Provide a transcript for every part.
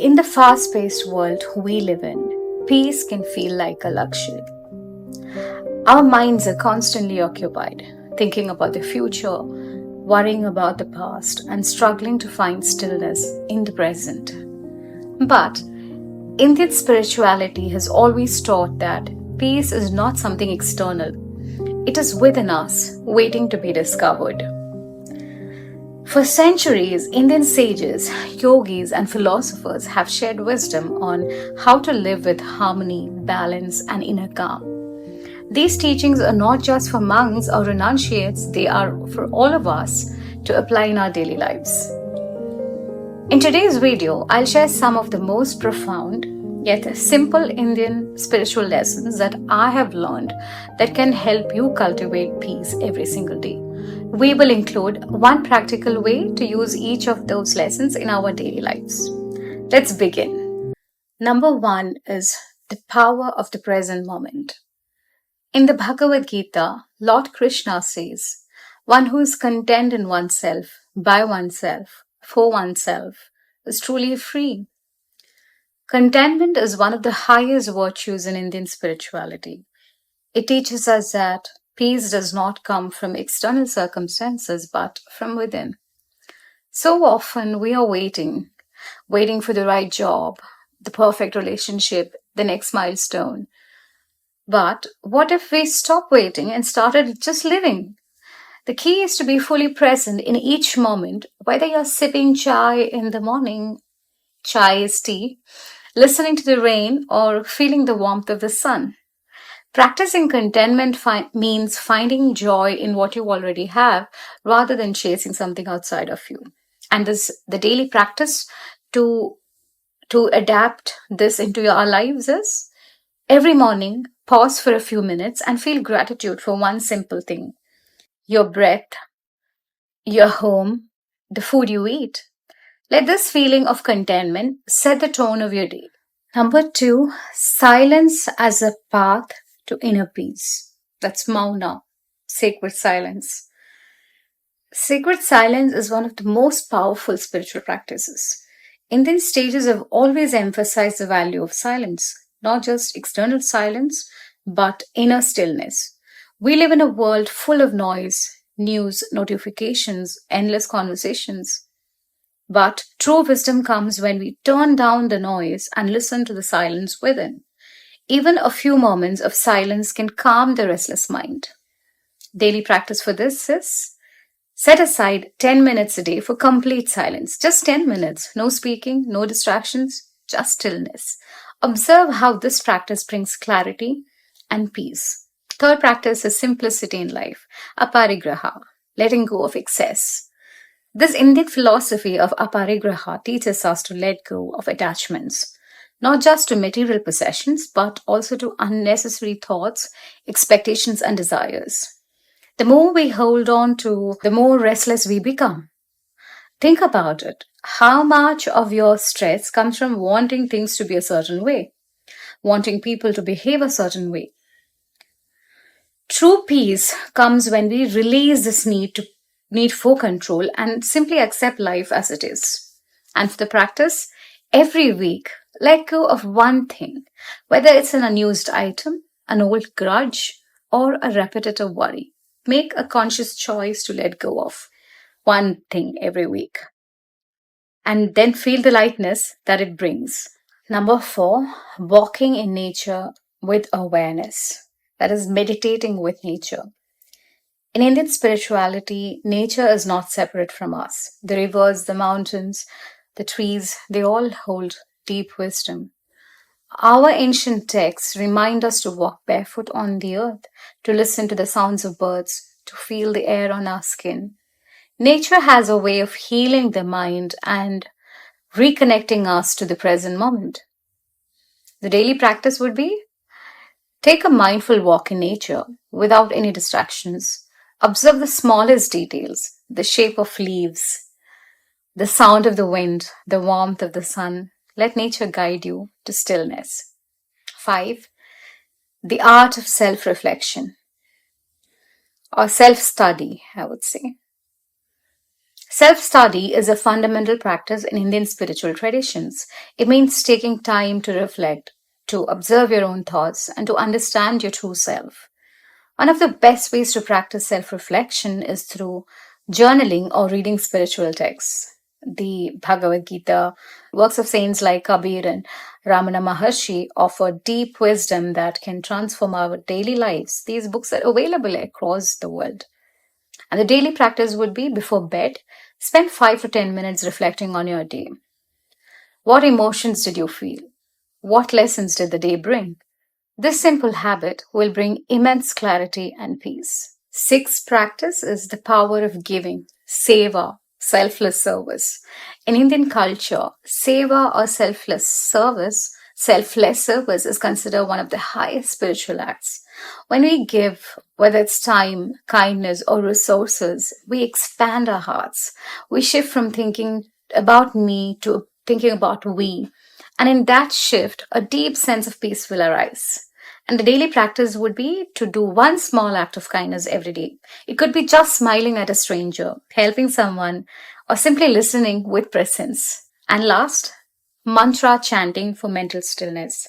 In the fast paced world we live in, peace can feel like a luxury. Our minds are constantly occupied, thinking about the future, worrying about the past, and struggling to find stillness in the present. But Indian spirituality has always taught that peace is not something external, it is within us, waiting to be discovered. For centuries, Indian sages, yogis, and philosophers have shared wisdom on how to live with harmony, balance, and inner calm. These teachings are not just for monks or renunciates, they are for all of us to apply in our daily lives. In today's video, I'll share some of the most profound yet simple Indian spiritual lessons that I have learned that can help you cultivate peace every single day. We will include one practical way to use each of those lessons in our daily lives. Let's begin. Number 1 is the power of the present moment. In the Bhagavad Gita, Lord Krishna says, "One who is content in oneself, by oneself, for oneself, is truly free." Contentment is one of the highest virtues in Indian spirituality. It teaches us that peace does not come from external circumstances but from within. So often we are waiting for the right job, the perfect relationship, the next milestone. But what if we stop waiting and started just living? The key is to be fully present in each moment, whether you're sipping chai in the morning, chai is tea, listening to the rain, or feeling the warmth of the sun. Practicing contentment means finding joy in what you already have rather than chasing something outside of you. And the daily practice to adapt this into our lives is every morning, pause for a few minutes and feel gratitude for one simple thing: your breath, your home, the food you eat. Let this feeling of contentment set the tone of your day. Number 2, silence as a path to inner peace. That's Mauna, sacred silence. Sacred silence is one of the most powerful spiritual practices. Indian sages have always emphasized the value of silence, not just external silence, but inner stillness. We live in a world full of noise, news, notifications, endless conversations. But true wisdom comes when we turn down the noise and listen to the silence within. Even a few moments of silence can calm the restless mind. Daily practice for this is set aside 10 minutes a day for complete silence. Just 10 minutes. No speaking, no distractions, just stillness. Observe how this practice brings clarity and peace. Third practice is simplicity in life. Aparigraha, letting go of excess. This Indian philosophy of aparigraha teaches us to let go of attachments, not just to material possessions, but also to unnecessary thoughts, expectations, and desires. The more we hold on to, the more restless we become. Think about it. How much of your stress comes from wanting things to be a certain way, wanting people to behave a certain way? True peace comes when we release this need for control and simply accept life as it is. And for the practice, every week, let go of one thing, whether it's an unused item, an old grudge, or a repetitive worry. Make a conscious choice to let go of one thing every week. And then feel the lightness that it brings. Number 4, walking in nature with awareness. That is meditating with nature. In Indian spirituality, nature is not separate from us. The rivers, the mountains, the trees, they all hold deep wisdom. Our ancient texts remind us to walk barefoot on the earth, to listen to the sounds of birds, to feel the air on our skin. Nature has a way of healing the mind and reconnecting us to the present moment. The daily practice would be take a mindful walk in nature without any distractions. Observe the smallest details, the shape of leaves, the sound of the wind, the warmth of the sun. Let nature guide you to stillness. 5, the art of self-reflection or self-study, I would say. Self-study is a fundamental practice in Indian spiritual traditions. It means taking time to reflect, to observe your own thoughts, and to understand your true self. One of the best ways to practice self reflection is through journaling or reading spiritual texts. The Bhagavad Gita, works of saints like Kabir and Ramana Maharshi offer deep wisdom that can transform our daily lives. These books are available across the world. And the daily practice would be before bed, spend 5 to 10 minutes reflecting on your day. What emotions did you feel? What lessons did the day bring? This simple habit will bring immense clarity and peace. Sixth practice is the power of giving, seva, selfless service. In Indian culture, seva or selfless service is considered one of the highest spiritual acts. When we give, whether it's time, kindness, or resources, we expand our hearts. We shift from thinking about me to thinking about we. And in that shift, a deep sense of peace will arise. And the daily practice would be to do one small act of kindness every day. It could be just smiling at a stranger, helping someone, or simply listening with presence. And last, mantra chanting for mental stillness.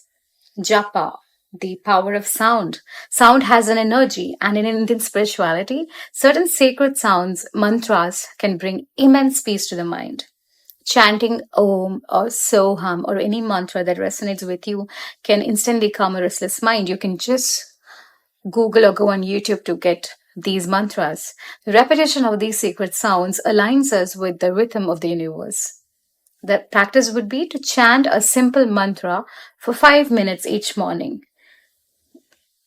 Japa, the power of sound. Sound has an energy, and in Indian spirituality, certain sacred sounds, mantras, can bring immense peace to the mind. Chanting Om or Soham or any mantra that resonates with you can instantly calm a restless mind. You can just Google or go on YouTube to get these mantras. The repetition of these sacred sounds aligns us with the rhythm of the universe. The practice would be to chant a simple mantra for 5 minutes each morning.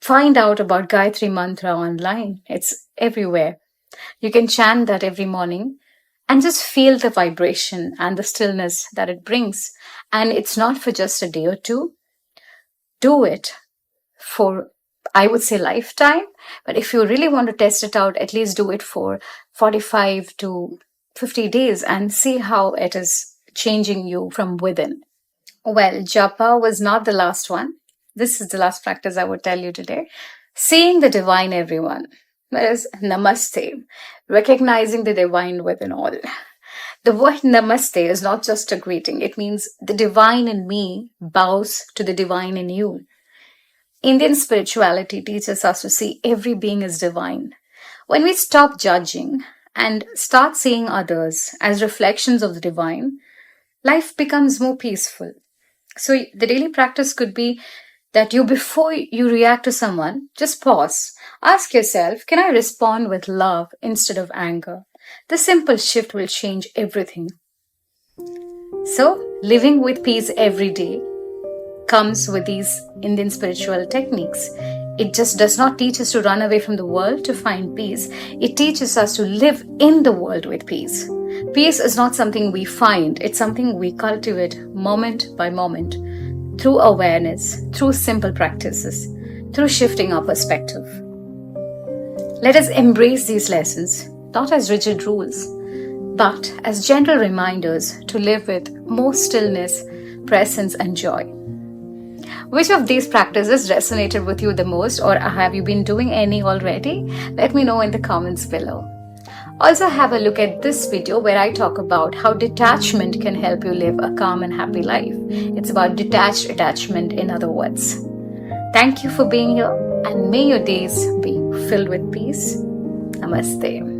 Find out about Gayatri Mantra online. It's everywhere. You can chant that every morning and just feel the vibration and the stillness that it brings. And it's not for just a day or two. Do it for, I would say, lifetime. But if you really want to test it out, at least do it for 45 to 50 days and see how it is changing you from within. Well, japa was not the last one. This is the last practice I would tell you today. Seeing the divine everyone. That is namaste, recognizing the divine within all. The word namaste is not just a greeting. It means the divine in me bows to the divine in you. Indian spirituality teaches us to see every being as divine. When we stop judging and start seeing others as reflections of the divine, life becomes more peaceful. So the daily practice could be that before you react to someone, just pause. Ask yourself, can I respond with love instead of anger? The simple shift will change everything. So, living with peace every day comes with these Indian spiritual techniques. It just does not teach us to run away from the world to find peace. It teaches us to live in the world with peace. Peace is not something we find. It's something we cultivate moment by moment through awareness, through simple practices, through shifting our perspective. Let us embrace these lessons, not as rigid rules, but as gentle reminders to live with more stillness, presence, and joy. Which of these practices resonated with you the most, or have you been doing any already? Let me know in the comments below. Also have a look at this video where I talk about how detachment can help you live a calm and happy life. It's about detached attachment, in other words. Thank you for being here, and may your days be filled with peace. Namaste.